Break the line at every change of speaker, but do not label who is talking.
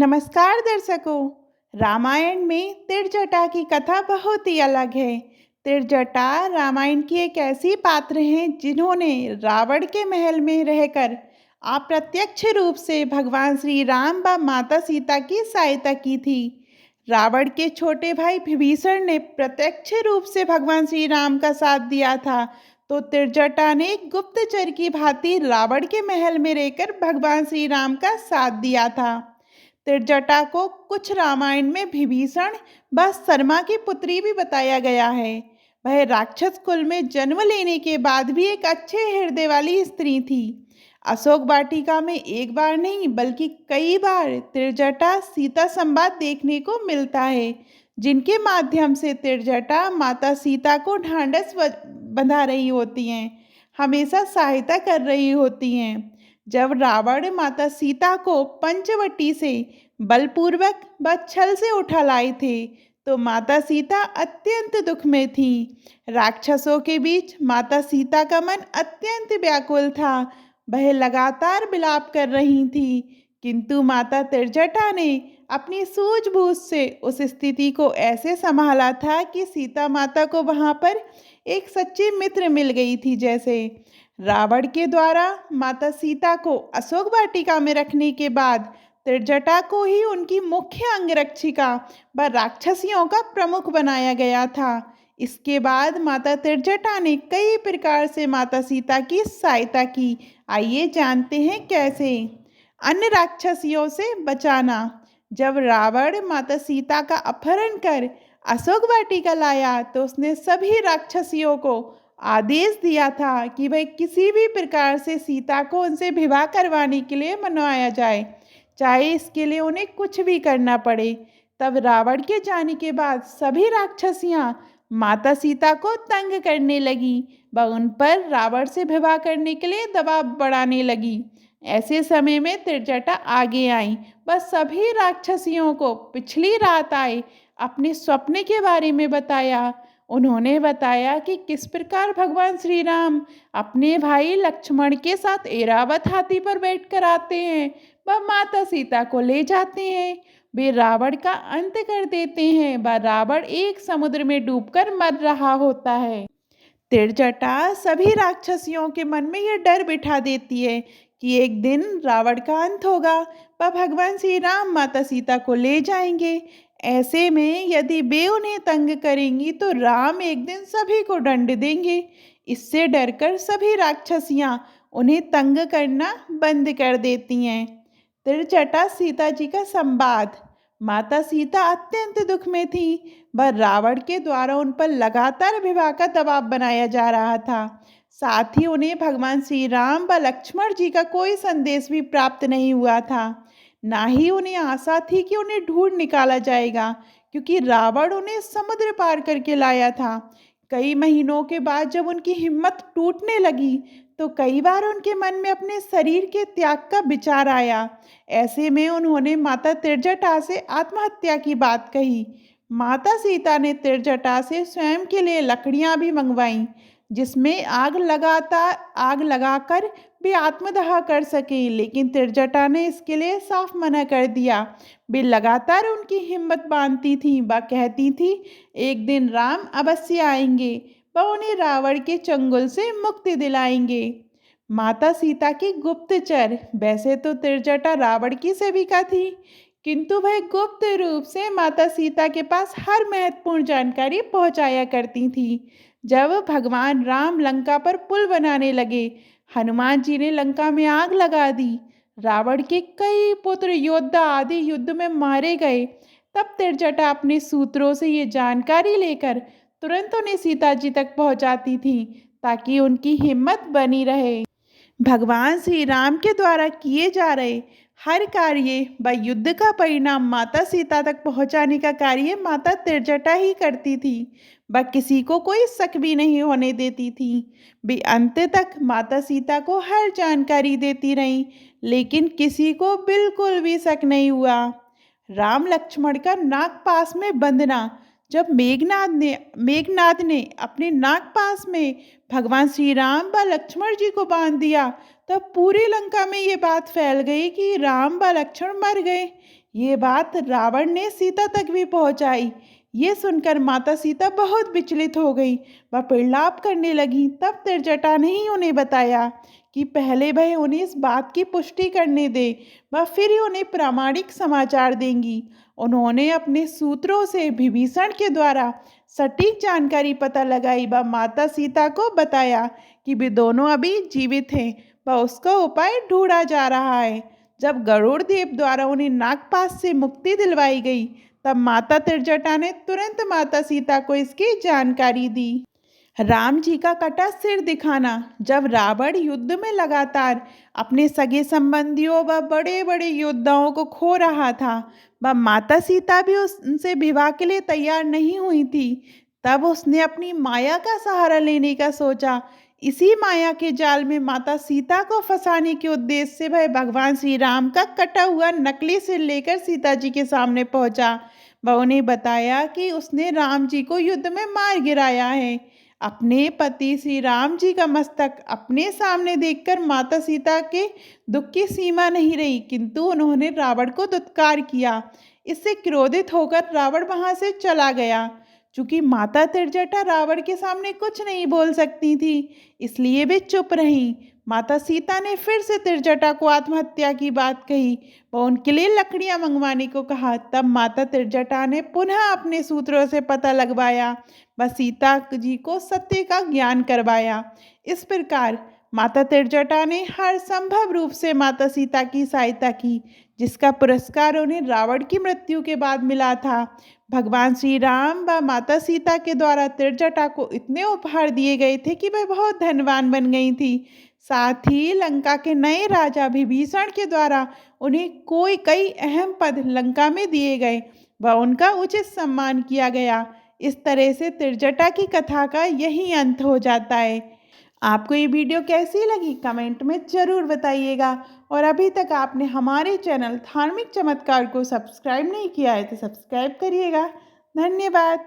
नमस्कार दर्शकों। रामायण में तिरजटा की कथा बहुत ही अलग है। तिरजटा रामायण की एक ऐसी पात्र हैं जिन्होंने रावण के महल में रहकर अप्रत्यक्ष रूप से भगवान श्री राम व माता सीता की सहायता की थी। रावण के छोटे भाई विभीषण ने प्रत्यक्ष रूप से भगवान श्री राम का साथ दिया था, तो तिरजटा ने गुप्तचर की भांति रावण के महल में रहकर भगवान श्री राम का साथ दिया था। तिरजटा को कुछ रामायण में विभीषण व शर्मा की पुत्री भी बताया गया है। वह राक्षस कुल में जन्म लेने के बाद भी एक अच्छे हृदय वाली स्त्री थी। अशोक वाटिका में एक बार नहीं बल्कि कई बार तिरजटा सीता संवाद देखने को मिलता है, जिनके माध्यम से तिरजटा माता सीता को ढांढस बंधा रही होती हैं, हमेशा सहायता कर रही होती हैं। जब रावण माता सीता को पंचवटी से बलपूर्वक व छल से उठा लाए थे, तो माता सीता अत्यंत दुख में थी। राक्षसों के बीच माता सीता का मन अत्यंत व्याकुल था। वह लगातार विलाप कर रही थी, किंतु माता तिरजटा ने अपनी सूझबूझ से उस स्थिति को ऐसे संभाला था कि सीता माता को वहां पर एक सच्ची मित्र मिल गई थी। जैसे रावण के द्वारा माता सीता को अशोक वाटिका में रखने के बाद तिरजटा को ही उनकी मुख्य अंगरक्षिका व राक्षसियों का प्रमुख बनाया गया था। इसके बाद माता तिरजटा ने कई प्रकार से माता सीता की सहायता की। आइए जानते हैं कैसे। अन्य राक्षसियों से बचाना। जब रावण माता सीता का अपहरण कर अशोक वाटिका लाया, तो उसने सभी राक्षसियों को आदेश दिया था कि वह किसी भी प्रकार से सीता को उनसे विवाह करवाने के लिए मनवाया जाए, चाहे इसके लिए उन्हें कुछ भी करना पड़े। तब रावण के जाने के बाद सभी राक्षसियां माता सीता को तंग करने लगी व उन पर रावण से विवाह करने के लिए दबाव बढ़ाने लगी। ऐसे समय में तिरजटा आगे आई व सभी राक्षसियों को पिछली रात आए अपने स्वप्न के बारे में बताया। उन्होंने बताया कि किस प्रकार भगवान श्री राम अपने भाई लक्ष्मण के साथ ऐरावत हाथी पर बैठकर आते हैं व माता सीता को ले जाते हैं। वे रावण का अंत कर देते हैं व रावण एक समुद्र में डूबकर मर रहा होता है। तिरजटा सभी राक्षसियों के मन में यह डर बिठा देती है कि एक दिन रावण का अंत होगा व भगवान श्री राम माता सीता को ले जाएंगे। ऐसे में यदि वे उन्हें तंग करेंगी तो राम एक दिन सभी को दंड देंगे। इससे डरकर सभी राक्षसियां उन्हें तंग करना बंद कर देती हैं। तिरजटा सीता जी का संवाद। माता सीता अत्यंत दुख में थी व रावण के द्वारा उन पर लगातार विवाह का दबाव बनाया जा रहा था। साथ ही उन्हें भगवान श्री राम व लक्ष्मण जी का कोई संदेश भी प्राप्त नहीं हुआ था। ना ही उन्हें आशा थी कि उन्हें ढूंढ निकाला जाएगा, क्योंकि रावण उन्हें समुद्र पार करके लाया था। कई महीनों के बाद जब उनकी हिम्मत टूटने लगी, तो कई बार उनके मन में अपने शरीर के त्याग का विचार आया। ऐसे में उन्होंने माता तिरजटा से आत्महत्या की बात कही। माता सीता ने तिरजटा से स्वयं के लिए लकड़ियां भी मंगवाईं, जिसमें आग लगाकर वे आत्मदाह कर सके, लेकिन तिरजटा ने इसके लिए साफ मना कर दिया। वे लगातार उनकी हिम्मत बांधती थी व कहती थी एक दिन राम अवश्य आएंगे व उन्हें रावण के चंगुल से मुक्ति दिलाएंगे। माता सीता की गुप्तचर। वैसे तो तिरजटा रावण की सेविका थी, किंतु वह गुप्त रूप से माता सीता के पास हर महत्वपूर्ण जानकारी पहुंचाया करती थी। जब भगवान राम लंका पर पुल बनाने लगे, हनुमान जी ने लंका में आग लगा दी, रावण के कई पुत्र योद्धा आदि युद्ध में मारे गए, तब तिरजटा अपने सूत्रों से ये जानकारी लेकर तुरंत उन्हें सीता जी तक पहुंचाती थी, ताकि उनकी हिम्मत बनी रहे। भगवान श्री राम के द्वारा किए जा रहे हर कार्य व युद्ध का परिणाम माता सीता तक पहुंचाने का कार्य माता तिरजटा ही करती थी। वह किसी को कोई शक भी नहीं होने देती थी। वे अंत तक माता सीता को हर जानकारी देती रहीं, लेकिन किसी को बिल्कुल भी शक नहीं हुआ। राम लक्ष्मण का नागपाश में बंधना। जब मेघनाद ने अपने नागपाश में भगवान श्री राम व लक्ष्मण जी को बांध दिया, तब पूरी लंका में ये बात फैल गई कि राम व लक्ष्मण मर गए। ये बात रावण ने सीता तक भी पहुंचाई। ये सुनकर माता सीता बहुत विचलित हो गई। वह प्रलाप करने लगी। तब त्रिजटा ने ही उन्हें बताया कि पहले वह उन्हें इस बात की पुष्टि करने दे, वह फिर ही उन्हें प्रामाणिक समाचार देंगी। उन्होंने अपने सूत्रों से विभीषण के द्वारा सटीक जानकारी पता लगाई। वह माता सीता को बताया कि वे दोनों अभी जीवित हैं, वह उसका उपाय ढूंढा जा रहा है। जब गरुड़ देव द्वारा उन्हें नागपाश से मुक्ति दिलवाई गई, तब माता त्रिजटा ने तुरंत माता सीता को इसकी जानकारी दी। राम जी का कटा सिर दिखाना। जब रावण युद्ध में लगातार अपने सगे संबंधियों व बड़े बड़े योद्धाओं को खो रहा था, वह माता सीता भी उनसे विवाह के लिए तैयार नहीं हुई थी। तब उसने अपनी माया का सहारा लेने का सोचा। इसी माया के जाल में माता सीता को फंसाने के उद्देश्य से वह भगवान श्री राम का कटा हुआ नकली सिर लेकर सीता जी के सामने पहुंचा। वह उन्हें बताया कि उसने राम जी को युद्ध में मार गिराया है। अपने पति श्री राम जी का मस्तक अपने सामने देखकर माता सीता के दुख की सीमा नहीं रही, किंतु उन्होंने रावण को दुत्कार किया। इससे क्रोधित होकर रावण वहां से चला गया। चूंकि माता त्रिजटा रावण के सामने कुछ नहीं बोल सकती थी, इसलिए वे चुप रहीं। माता सीता ने फिर से त्रिजटा को आत्महत्या की बात कही। वह उनके लिए लकड़ियां मंगवाने को कहा। तब माता त्रिजटा ने पुनः अपने सूत्रों से पता लगवाया, वह सीता जी को सत्य का ज्ञान करवाया। इस प्रकार माता त्रिजटा ने हर संभव रूप से माता सीता की सहायता की, जिसका पुरस्कार उन्हें रावण की मृत्यु के बाद मिला था। भगवान श्री राम व माता सीता के द्वारा त्रिजटा को इतने उपहार दिए गए थे कि वह बहुत धनवान बन गई थी। साथ ही लंका के नए राजा विभीषण के द्वारा उन्हें कई अहम पद लंका में दिए गए व उनका उचित सम्मान किया गया। इस तरह से त्रिजटा की कथा का यही अंत हो जाता है। आपको ये वीडियो कैसी लगी कमेंट में ज़रूर बताइएगा। और अभी तक आपने हमारे चैनल धार्मिक चमत्कार को सब्सक्राइब नहीं किया है तो सब्सक्राइब करिएगा। धन्यवाद।